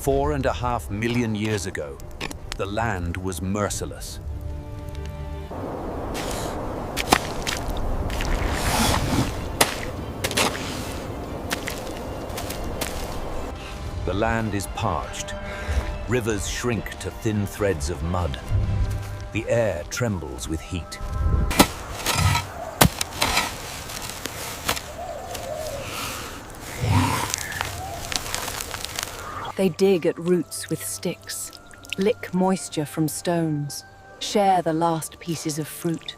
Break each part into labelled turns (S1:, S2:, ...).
S1: 4.5 million years ago, the land was merciless. The land is parched. Rivers shrink to thin threads of mud. The air trembles with heat.
S2: They dig at roots with sticks, lick moisture from stones, share the last pieces of fruit.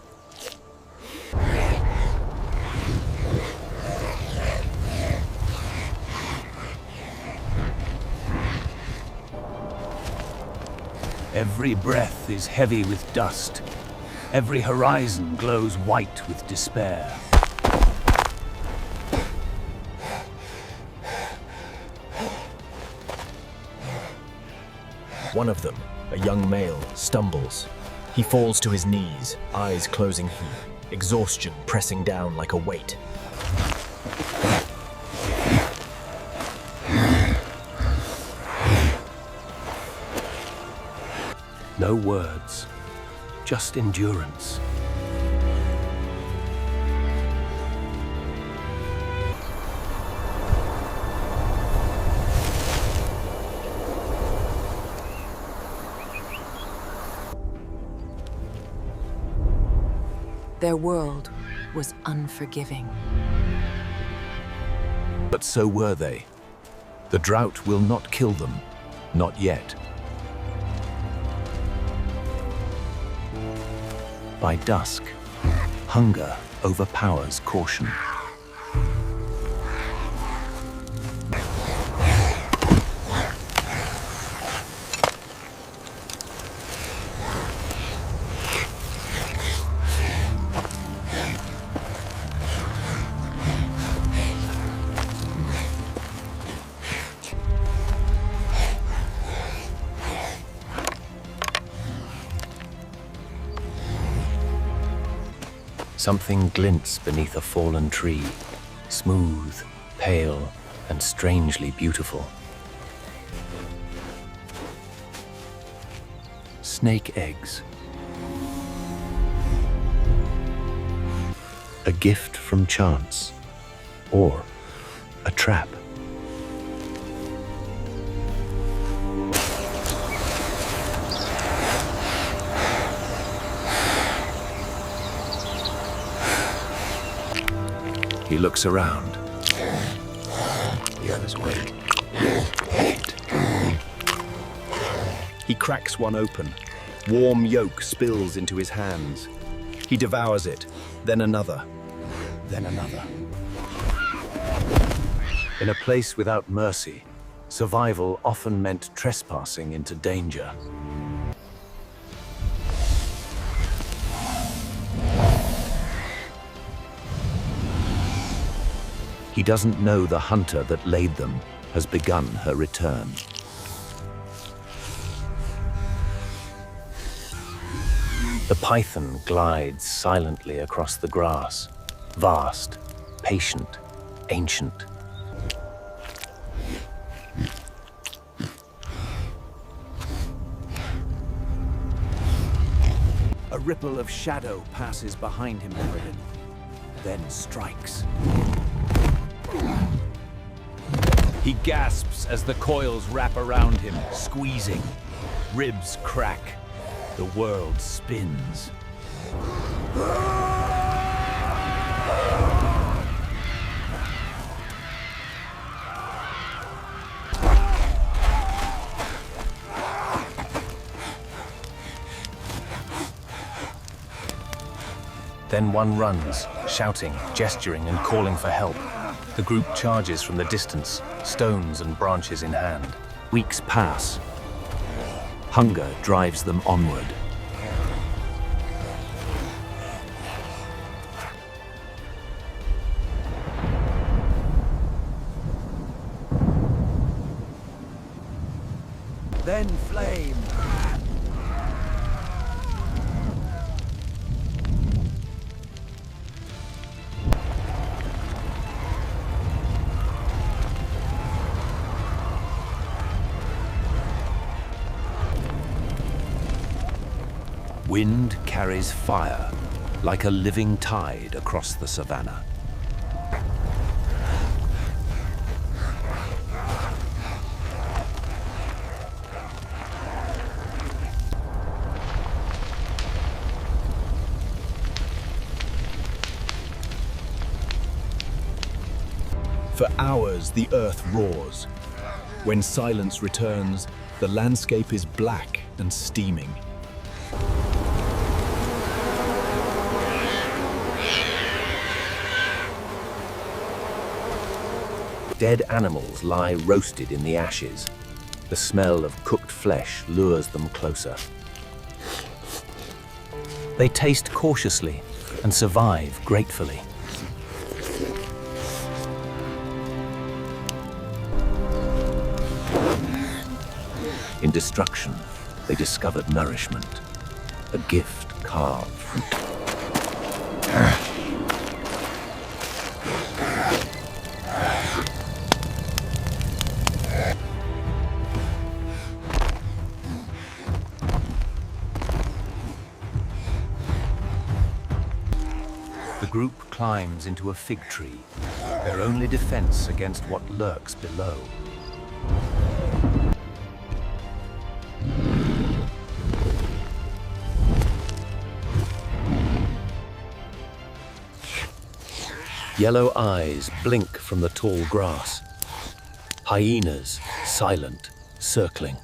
S1: Every breath is heavy with dust. Every horizon glows white with despair.
S3: One of them, a young male, stumbles. He falls to his knees, eyes closing, exhaustion pressing down like a weight.
S1: No words, just endurance.
S2: Their world was unforgiving.
S1: But so were they. The drought will not kill them, not yet. By dusk, hunger overpowers caution. Something glints beneath a fallen tree, smooth, pale, and strangely beautiful. Snake eggs. A gift from chance, or a trap. He looks around. The others wait. He cracks one open. Warm yolk spills into his hands. He devours it, then another, then another. In a place without mercy, survival often meant trespassing into danger. He doesn't know the hunter that laid them has begun her return. The python glides silently across the grass, vast, patient, ancient. A ripple of shadow passes behind him, then strikes. He gasps as the coils wrap around him, squeezing. Ribs crack. The world spins. Then one runs, shouting, gesturing, and calling for help. The group charges from the distance, stones and branches in hand. Weeks pass. Hunger drives them onward. Then flame.
S4: Wind carries fire like a living tide across the savannah.
S3: For hours, the earth roars. When silence returns, the landscape is black and steaming.
S1: Dead animals lie roasted in the ashes. The smell of cooked flesh lures them closer. They taste cautiously and survive gratefully. In destruction, they discovered nourishment, a gift carved from The group climbs into a fig tree, their only defense against what lurks below. Yellow eyes blink from the tall grass. Hyenas, silent, circling.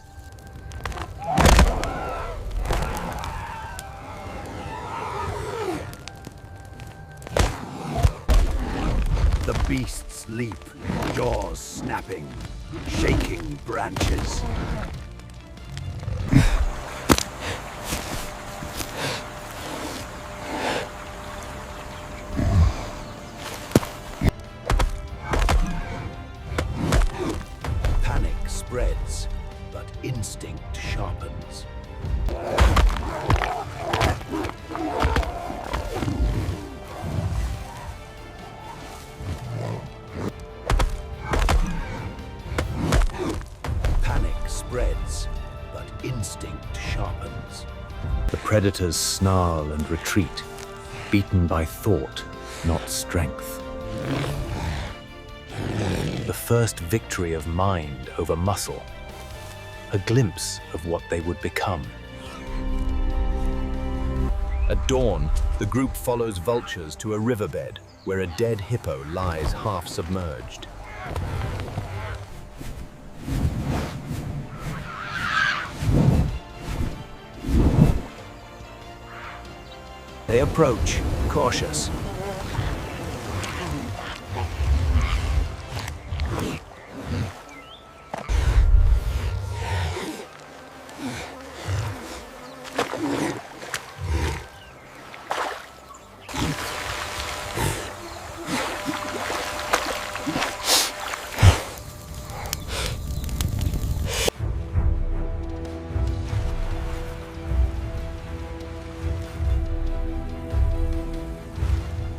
S4: The beasts leap, jaws snapping, shaking branches. Panic spreads, but instinct sharpens. But instinct sharpens.
S1: The predators snarl and retreat, beaten by thought, not strength. The first victory of mind over muscle, a glimpse of what they would become.
S3: At dawn, the group follows vultures to a riverbed where a dead hippo lies half submerged.
S1: They approach, cautious.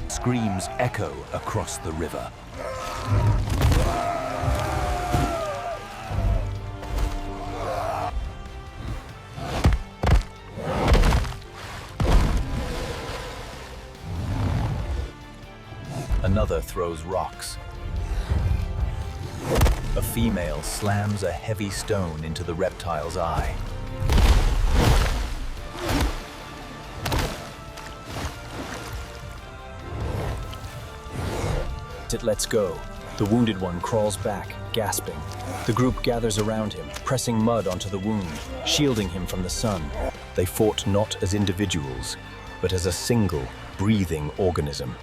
S4: Screams echo across the river.
S3: Another throws rocks. A female slams a heavy stone into the reptile's eye. It lets go. The wounded one crawls back, gasping. The group gathers around him, pressing mud onto the wound, shielding him from the sun. They fought not as individuals, but as a single, breathing organism.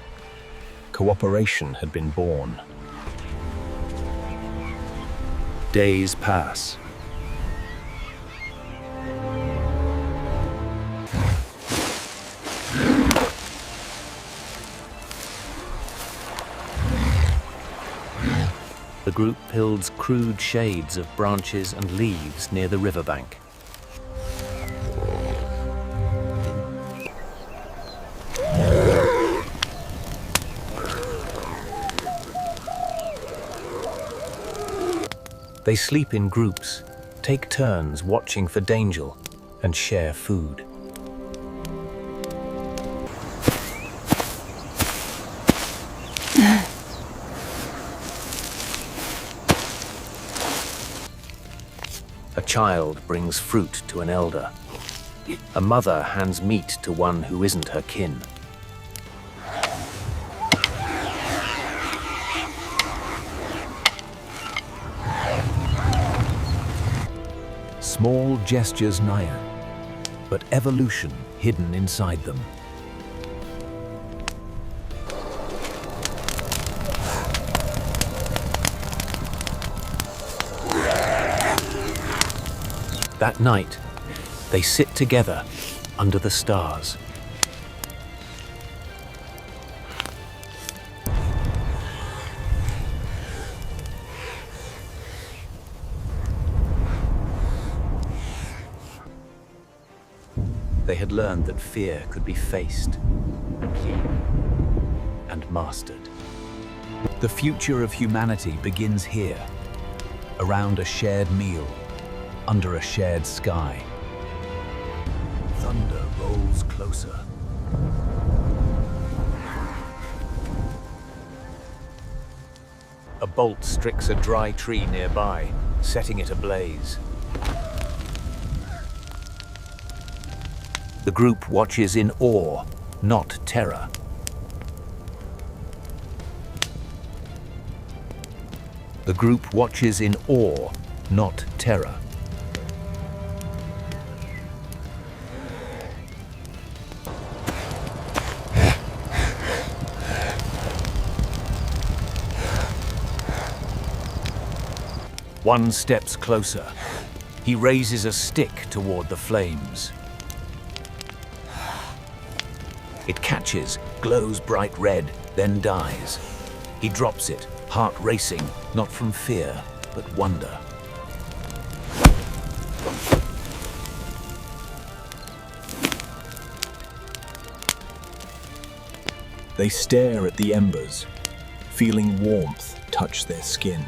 S3: Cooperation had been born.
S1: Days pass. The group builds crude shades of branches and leaves near the riverbank. They sleep in groups, take turns watching for danger, and share food. A child brings fruit to an elder. A mother hands meat to one who isn't her kin. Small gestures nigher, but evolution hidden inside them. That night, they sit together under the stars. They had learned that fear could be faced and mastered. The future of humanity begins here, around a shared meal, under a shared sky. Thunder rolls closer. A bolt strikes a dry tree nearby, setting it ablaze. The group watches in awe, not terror. The group watches in awe, not terror. One steps closer. He raises a stick toward the flames. It catches, glows bright red, then dies. He drops it, heart racing, not from fear, but wonder.
S3: They stare at the embers, feeling warmth touch their skin.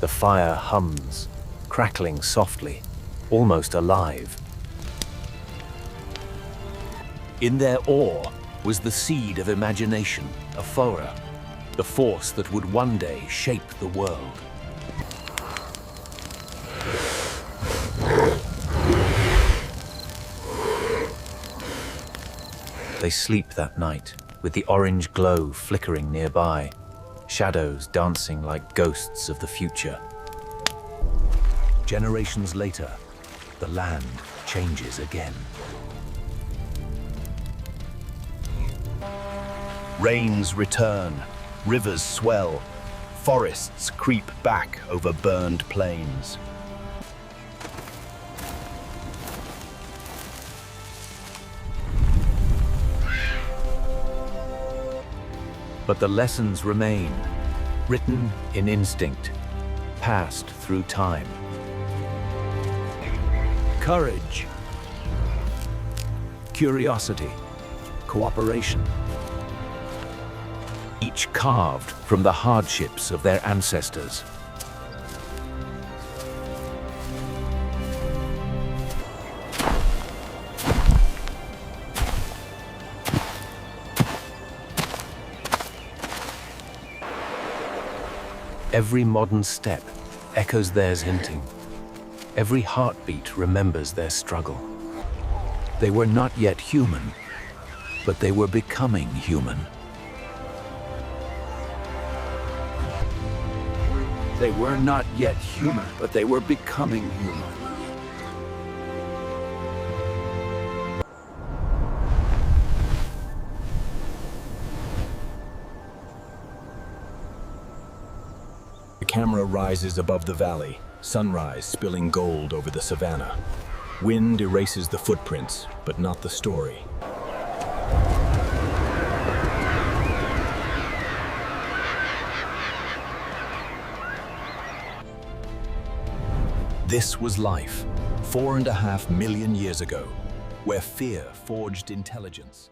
S1: The fire hums, crackling softly, almost alive. In their awe was the seed of imagination, aphora, the force that would one day shape the world. They sleep that night, with the orange glow flickering nearby, shadows dancing like ghosts of the future. Generations later, the land changes again.
S5: Rains return, rivers swell, forests creep back over burned plains.
S1: But the lessons remain, written in instinct, passed through time. Courage, curiosity, cooperation. Each carved from the hardships of their ancestors. Every modern step echoes theirs hinting. Every heartbeat remembers their struggle. They were not yet human, but they were becoming human. They were not yet human, but they were becoming human.
S3: The camera rises above the valley, sunrise spilling gold over the savannah. Wind erases the footprints, but not the story. This was life, 4.5 million years ago, where fear forged intelligence.